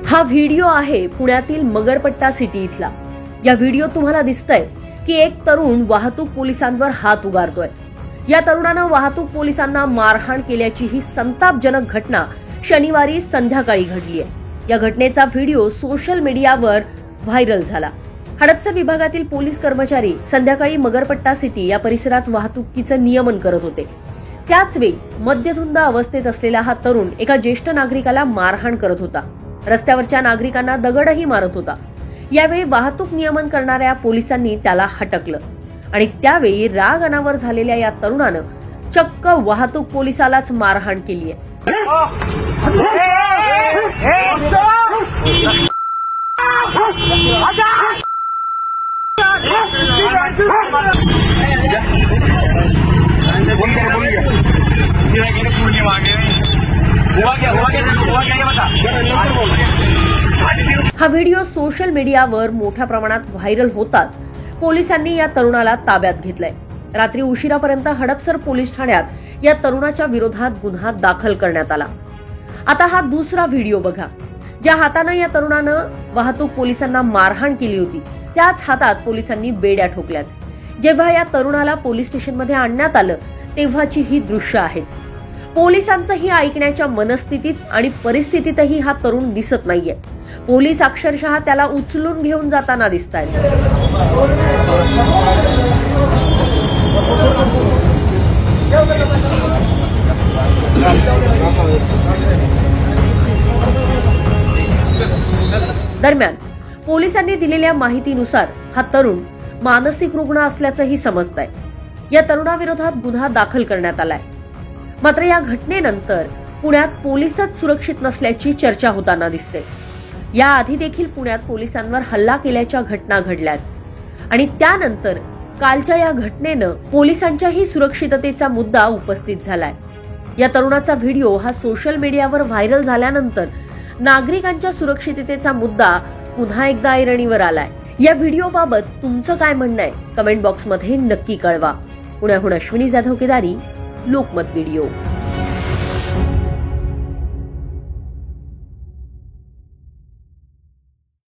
हा व्हिडिओ आहे पुण्यातील मगरपट्टा सिटी इथला। या व्हिडिओ तुम्हाला दिसतंय की एक तरुण वाहतूक पोलिसांवर हात उगारतोय। या तरुणानं वाहतूक पोलिसांना मारहाण केल्याची ही संतापजनक घटना शनिवारी संध्याकाळी घडली आहे। या घटनेचा व्हिडिओ सोशल मीडियावर व्हायरल झाला। हडपसर विभागातील पोलीस कर्मचारी संध्याकाळी मगरपट्टा सिटी या परिसरात वाहतुकीचं नियमन करत होते। त्याच वेळी मद्यधुंद अवस्थेत असलेला हा तरुण एका ज्येष्ठ नागरिकाला मारहाण करत होता। रस्त्यावरच्या नागरिकांना दगडही मारत होता। यावेळी वाहतूक नियमन करणाऱ्या पोलिसांनी त्याला हटकलं आणि त्यावेळी राग अनावर झालेल्या या तरुणानं चक्क वाहतूक पोलिसालाच मारहाण केली आहे। हा व्हिडिओ सोशल मीडियावर मोठ्या प्रमाणात व्हायरल होताच पोलिसांनी या तरुणाला ताब्यात घेतलंय। रात्री उशिरापर्यंत हडपसर पोलीस ठाण्यात या तरुणाच्या विरोधात गुन्हा दाखल करण्यात आला। आता हा दुसरा व्हिडिओ बघा। ज्या हाताने या तरुणानं वाहतूक पोलिसांना मारहाण केली होती त्याच हातात पोलिसांनी बेड्या ठोकल्यात। जेव्हा या तरुणाला पोलीस स्टेशनमध्ये आणण्यात आलं तेव्हाची ही दृश्य आहेत। पोलिसांचंही ऐकण्याच्या मनस्थितीत आणि परिस्थितीतही हा तरुण दिसत नाहीये। पोलीस अक्षरशः त्याला उचलून घेऊन जाताना दिसतायत। दरम्यान पोलिसांनी दिलेल्या माहितीनुसार हा तरुण मानसिक रुग्ण असल्याचंही समजतंय। या तरुणाविरोधात गुन्हा दाखल करण्यात आलाय। मात्र या घटनेनंतर पुण्यात पोलीसच सुरक्षित नसल्याची चर्चा होताना दिसते। याआधी देखील पुण्यात पोलिसांवर हल्ला केल्याच्या घटना घडल्यात आणि त्यानंतर कालच्या या घटनेनं पोलिसांच्याही सुरक्षिततेचा मुद्दा उपस्थित झालाय। या तरुणाचा व्हिडिओ हा सोशल मीडियावर व्हायरल झाल्यानंतर नागरिकांच्या सुरक्षिततेचा मुद्दा पुन्हा एकदा ऐरणीवर आलाय। या व्हिडिओबाबत तुमचं काय म्हणणं आहे कमेंट बॉक्समध्ये नक्की कळवा। पुण्याहून अश्विनी जाधव केदारी, लोकमत व्हिडिओ।